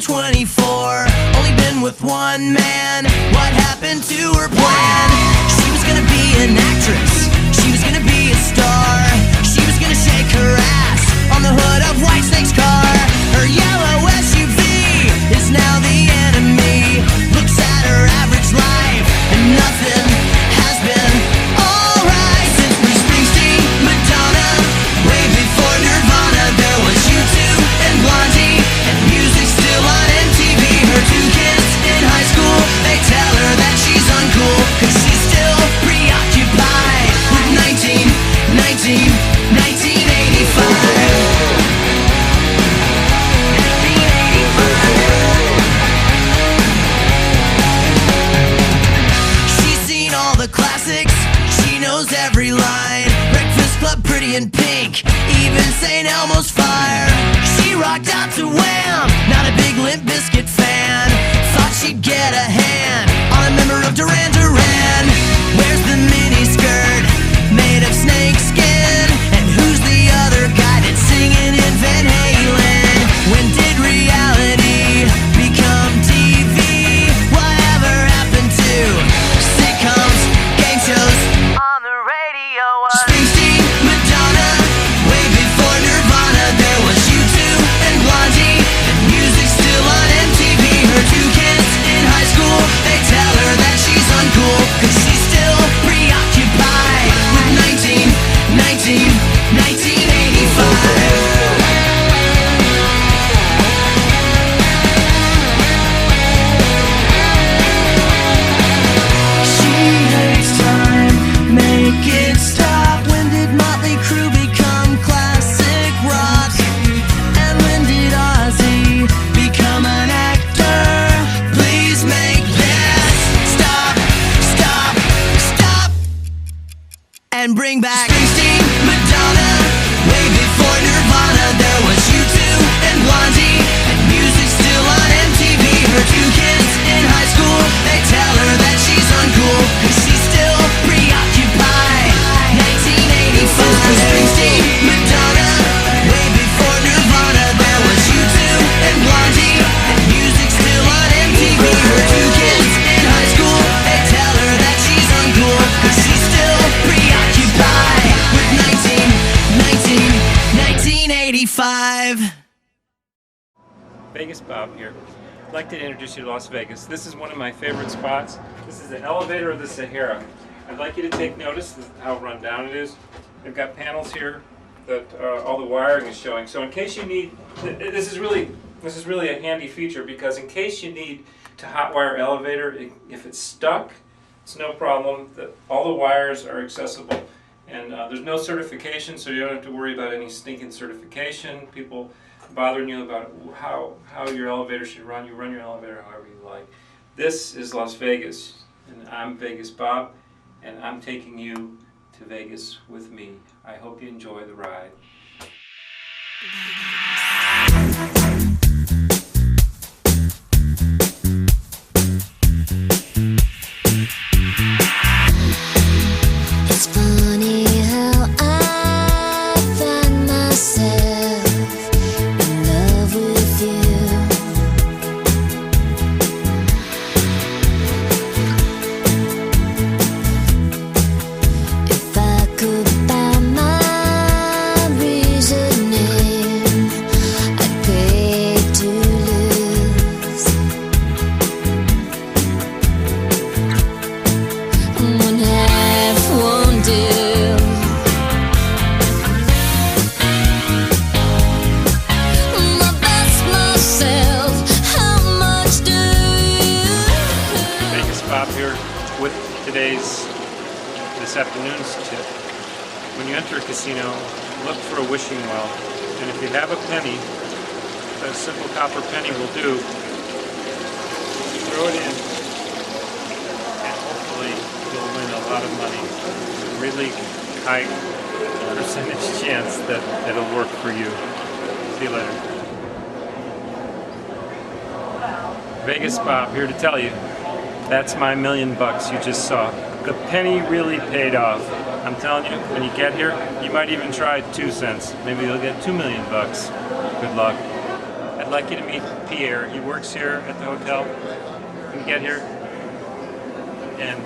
24, only been with one man. What happened to her plan? She was gonna be an actress, she was gonna be a star, she was gonna shake her ass on the hood of Whitesnake's car. Her yellow SUV is now the enemy. Looks at her average life and nothing has been alright. Since Bruce Springsteen, Madonna, way before Nirvana, there was U2 and Blondie, and music still on MTV. Her two kids in high school, they tell her that she's uncool, cause she's still preoccupied with 1985. Every line, Breakfast Club, Pretty in Pink, even St. Elmo's Fire. She rocked out to Wham, not a big Limp Bizkit fan. Thought she'd get a hand on a member of Duran Duran. Where's the mini skirt made of snake skin? And who's the other guy that's singing in Van Halen? When did reality become TV? Whatever happened to sitcoms, game shows on the radio? Springsteen, Madonna, way before Nirvana, there was U2 and Blondie, and music still on MTV. Her two kids in high school, they tell her that she's uncool, cause she's still preoccupied with 1985. Make it stop. When did Motley Crue become classic rock? And when did Ozzy become an actor? Please make this stop, stop, stop, and bring back Springsteen, Madonna, way before Nirvana, there was U2 and Blondie, and music still on MTV. Her two kids in high school, they tell her that she's uncool, cause she's still preoccupied. 1985. Springsteen, Madonna, way before Nirvana, there was U2 and Blondie, and music still on MTV. Her two kids in high school, they tell her that she's uncool, cause she's still preoccupied with 1985. Vegas Bob here. I'd like to introduce you to Las Vegas. This is one of my favorite spots. This is the elevator of the Sahara. I'd like you to take notice of how run down it is. They've got panels here that all the wiring is showing. So in case you need, this is really a handy feature, because in case you need to hotwire elevator, if it's stuck, it's no problem. All the wires are accessible, and there's no certification, so you don't have to worry about any stinking certification. People bothering you about how your elevator should run. You run your elevator however you like. This is Las Vegas, and I'm Vegas Bob, and I'm taking you to Vegas with me. I hope you enjoy the ride. It's funny how I find myself in love with you. If I could buy my reasoning, I'd pay to lose. One half won't do. But that's myself. How much do you? Vegas Bob here with this afternoon's tip. When you enter a casino, look for a wishing well, and if you have a penny, a simple copper penny will do. Throw it in, and hopefully you'll win a lot of money. It's a really high percentage chance that it'll work for you. See you later. Vegas Bob here to tell you, that's my $1,000,000 you just saw. The penny really paid off. I'm telling you, when you get here, you might even try 2 cents. Maybe you'll get $2,000,000. Good luck. I'd like you to meet Pierre. He works here at the hotel when you get here. And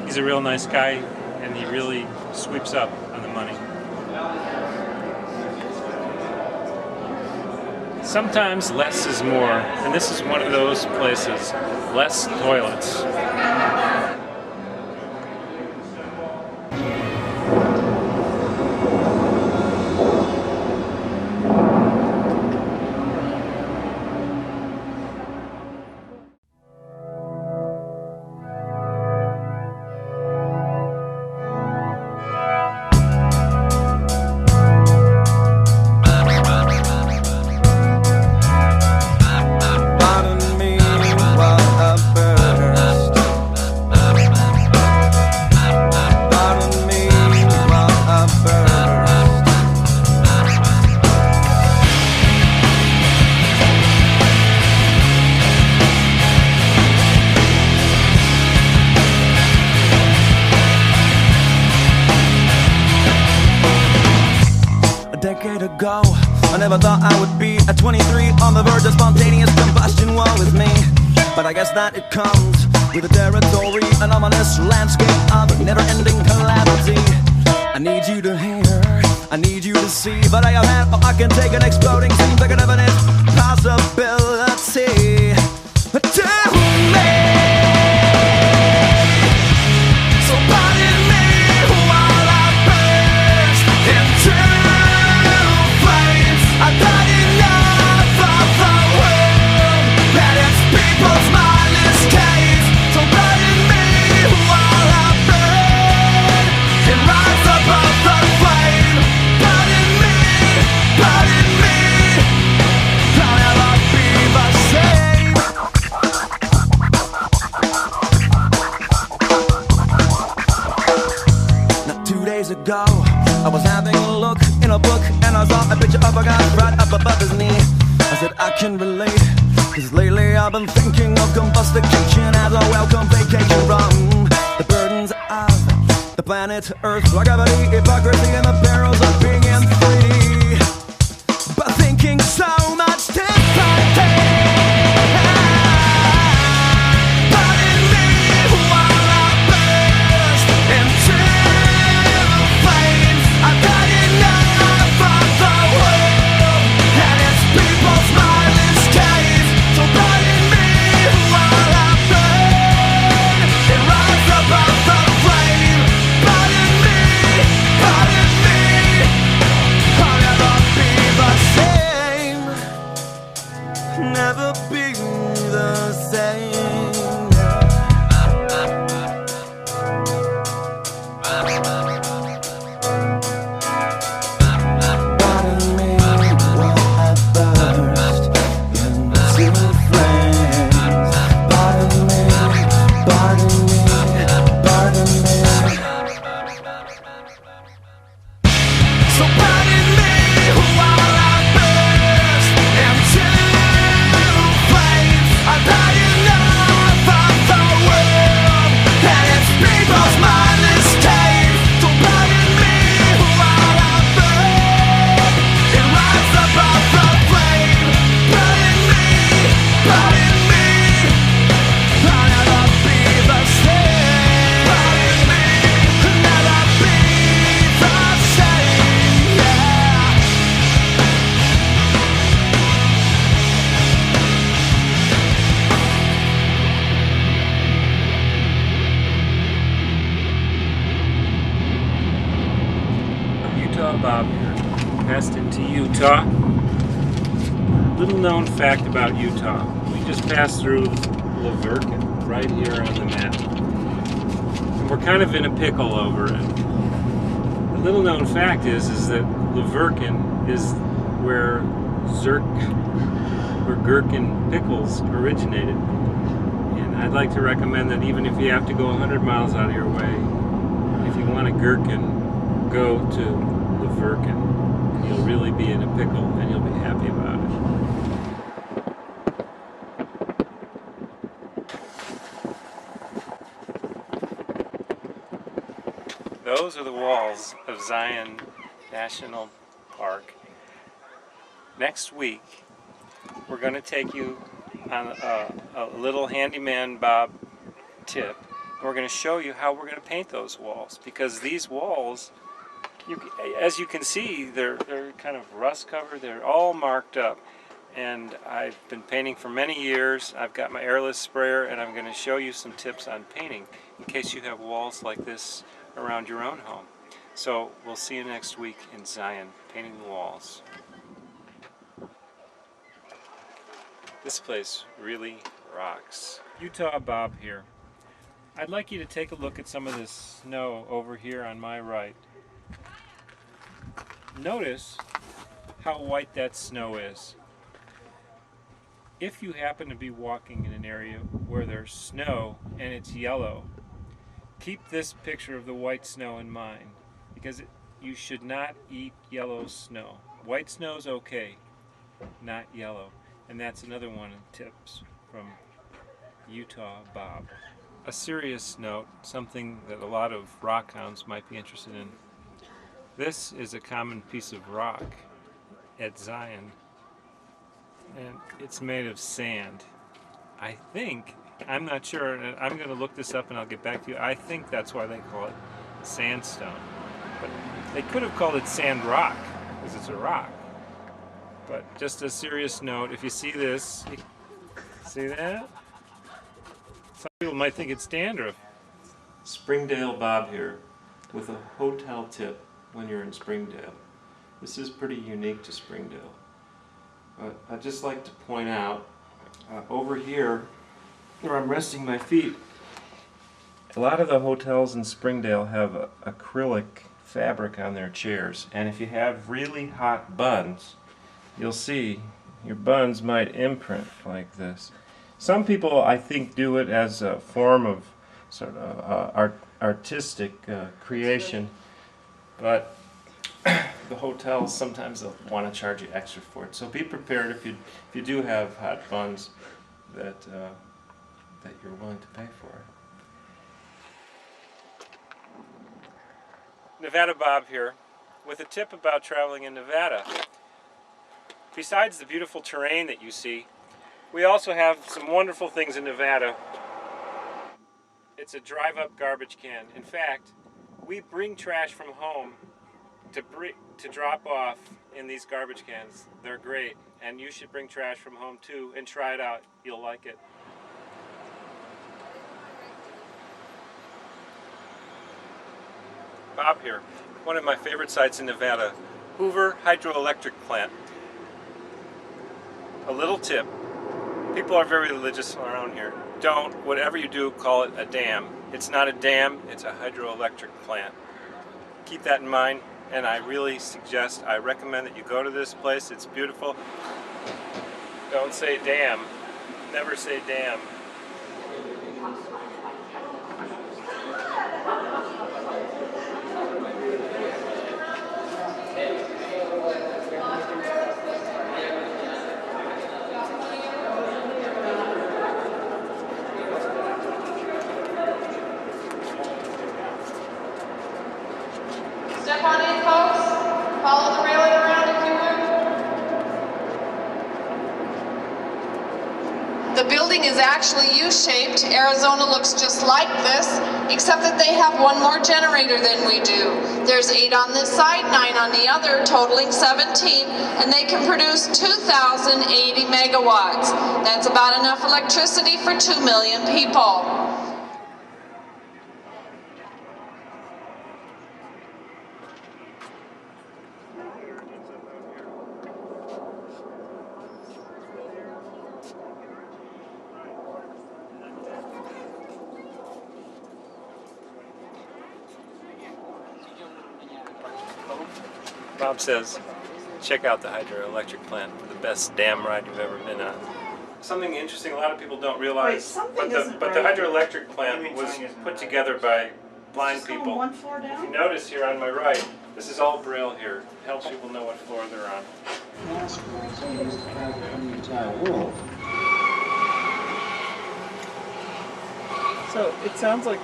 he's a real nice guy, and he really sweeps up on the money. Sometimes less is more, and this is one of those places. Less toilets. Ago, I never thought I would be at 23 on the verge of spontaneous combustion. Woe is me, but I guess that it comes with the territory, an ominous landscape of never-ending calamity. I need you to hear, I need you to see, but I have had, I can take an exploding scene bigger than an impossibility. To me, so pardon me while I burst into I've had enough of the world and its people's mindless case. So pardon me while I burn and rise above the flame. Pardon me, I'll never be the same. Now 2 days ago, I was having a look in a book and I saw a picture of a guy right up above his knee. I said I can relate, cause lately I've been thinking of combustication as a welcome vacation from the burdens of the planet Earth, gravity, hypocrisy, and the perils of being in 3D. But thinking so much differently. Pardon me while I burst into flames. I've had enough of the world and its people's mindless case. So pardon me while I burn and rise above the flame. Pardon me, I'll never be the same. Never be the same. Pardon me while I burst into flames. Pardon me, pardon me, pardon me. So pardon me while I burst into flames. I've had enough of the world and its people's mindless case. So pardon me while I burn and rise above the flame. Pardon me, I'll never be the same. Pardon me, never be the same. Yeah. Utah Bob here, passed into Utah. Little known fact about Utah. We just passed through Laverkin, right here on the map. And we're kind of in a pickle over it. The little known fact is that Laverkin is where gherkin pickles originated. And I'd like to recommend that even if you have to go 100 miles out of your way, if you want a gherkin, go to Laverkin. You'll really be in a pickle and you'll be happy about it. Those are the walls of Zion National Park. Next week, we're going to take you on a little Handyman Bob tip. And we're going to show you how we're going to paint those walls, because these walls, as you can see, they're kind of rust covered. They're all marked up. And I've been painting for many years. I've got my airless sprayer, and I'm going to show you some tips on painting in case you have walls like this around your own home. So we'll see you next week in Zion, painting the walls. This place really rocks. Utah Bob here. I'd like you to take a look at some of this snow over here on my right. Notice how white that snow is. If you happen to be walking in an area where there's snow and it's yellow, keep this picture of the white snow in mind, because you should not eat yellow snow. White snow's okay, not yellow. And that's another one of the tips from Utah Bob. A serious note, something that a lot of rock hounds might be interested in. This is a common piece of rock at Zion, and it's made of sand. I think, I'm not sure, and I'm going to look this up and I'll get back to you. I think that's why they call it sandstone. But they could have called it sand rock, because it's a rock. But just a serious note, if you see this, see that? Some people might think it's dandruff. Springdale Bob here with a hotel tip when you're in Springdale. This is pretty unique to Springdale. But I'd just like to point out, over here, where I'm resting my feet, a lot of the hotels in Springdale have acrylic fabric on their chairs. And if you have really hot buns, you'll see your buns might imprint like this. Some people, I think, do it as a form of sort of artistic creation, but the hotels sometimes they'll want to charge you extra for it. So be prepared if you do have hot buns that you're willing to pay for it. Nevada Bob here with a tip about traveling in Nevada. Besides the beautiful terrain that you see, we also have some wonderful things in Nevada. It's a drive-up garbage can. In fact, we bring trash from home to drop off in these garbage cans. They're great, and you should bring trash from home too and try it out. You'll like it. Bob here. One of my favorite sites in Nevada, Hoover Hydroelectric Plant. A little tip. People are very religious around here. Don't, whatever you do, call it a dam. It's not a dam, it's a hydroelectric plant. Keep that in mind, and I really recommend that you go to this place. It's beautiful. Don't say dam. Never say dam. Step on in, folks. Follow the railing around if you would. The building is actually U-shaped. Arizona looks just like this, except that they have one more generator than we do. There's 8 on this side, 9 on the other, totaling 17, and they can produce 2,080 megawatts. That's about enough electricity for 2 million people. Bob says, check out the hydroelectric plant for the best dam ride you've ever been on. Something interesting a lot of people don't realize, but the hydroelectric plant was put together by blind people. One floor down? If you notice here on my right, this is all braille here. It helps people know what floor they're on. NASCAR is used to travel from the entire world. So it sounds like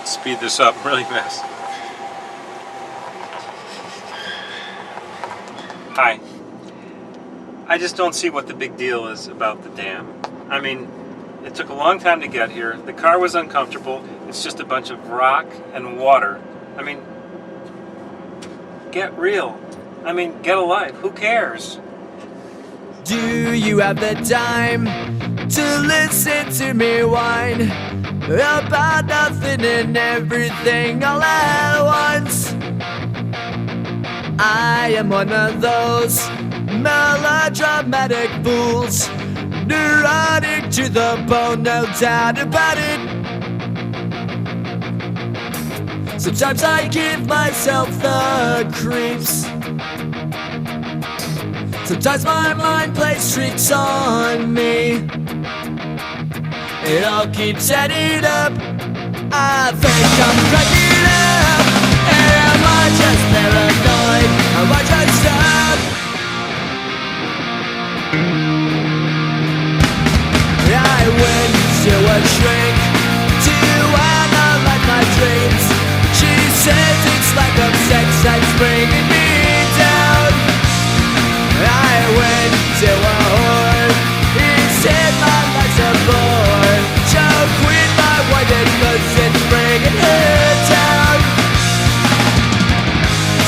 Speed this up really fast. Hi. I just don't see what the big deal is about the dam. I mean, it took a long time to get here. The car was uncomfortable. It's just a bunch of rock and water. I mean, get real. I mean, get a life. Who cares? Do you have the time to listen to me whine about nothing and everything all at once? I am one of those melodramatic fools, neurotic to the bone, no doubt about it. Sometimes I give myself the creeps. Sometimes my mind plays tricks on me. It all keeps adding up. I think I'm cracking up. Am I just paranoid? Am I just up? I went to a shrink to analyze my dreams. She says it's lack of sex that's bringing me down. I went to a whore. He said my life's a bore. Choke with my wife cause it's bringing her down.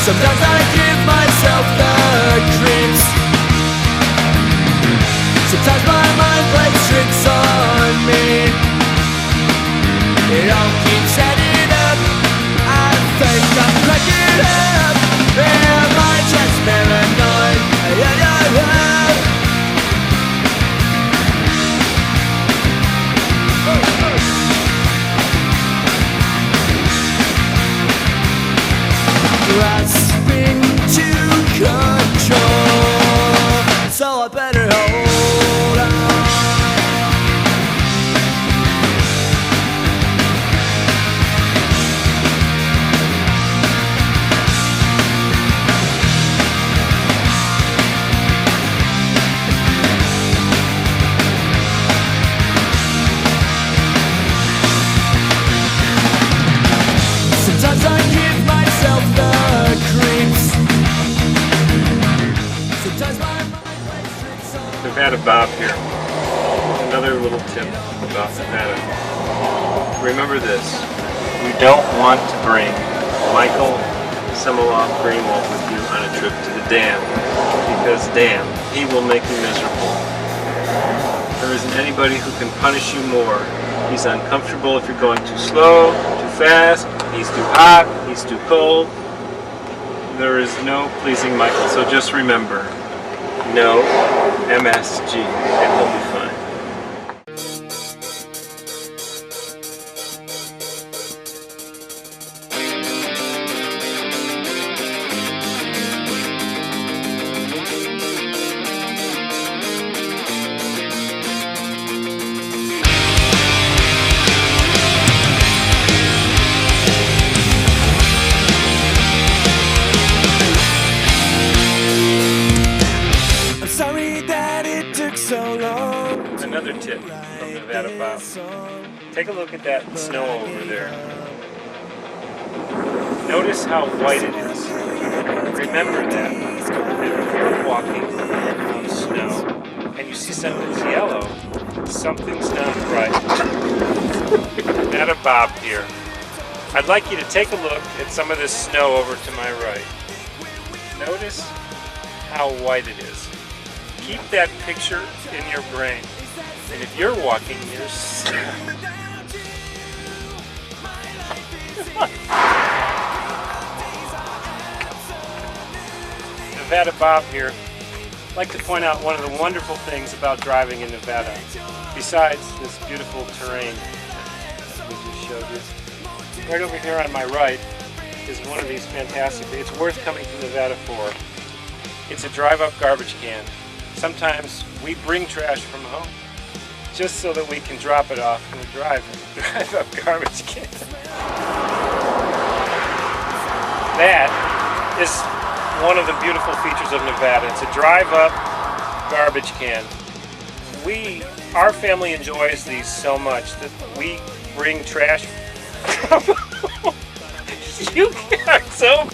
Sometimes I give myself the creeps. Sometimes my mind plays tricks on me. It all keeps adding up. I think I'm cracking up. Am I just paranoid? Yeah, yeah, yeah. Grasping to control, so I better hold on. Sometimes I give myself the creeps. Sometimes my mind plays tricks on. Nevada Bob here. Another little tip about Nevada. Remember this. We don't want to bring Michael Semoloff Greenwald with you on a trip to the dam. Because damn, he will make you miserable. There isn't anybody who can punish you more. He's uncomfortable if you're going too slow, too fast, he's too hot, he's too cold. There is no pleasing Michael, so just remember, no MSG, and he'll be fine. Another tip from Nevada Bob. Take a look at that snow over there. Notice how white it is. Remember that. And if you're walking on snow and you see something that's yellow, something's not right. Nevada Bob here. I'd like you to take a look at some of this snow over to my right. Notice how white it is. Keep that picture in your brain. And if you're walking, you're Nevada Bob here. I'd like to point out one of the wonderful things about driving in Nevada, besides this beautiful terrain that we just showed you. Right over here on my right is one of these fantastic, it's worth coming to Nevada for. It's a drive-up garbage can. Sometimes we bring trash from home just so that we can drop it off in a drive-up garbage can. That is one of the beautiful features of Nevada. It's a drive-up garbage can. Our family enjoys these so much that we bring trash from home. You are so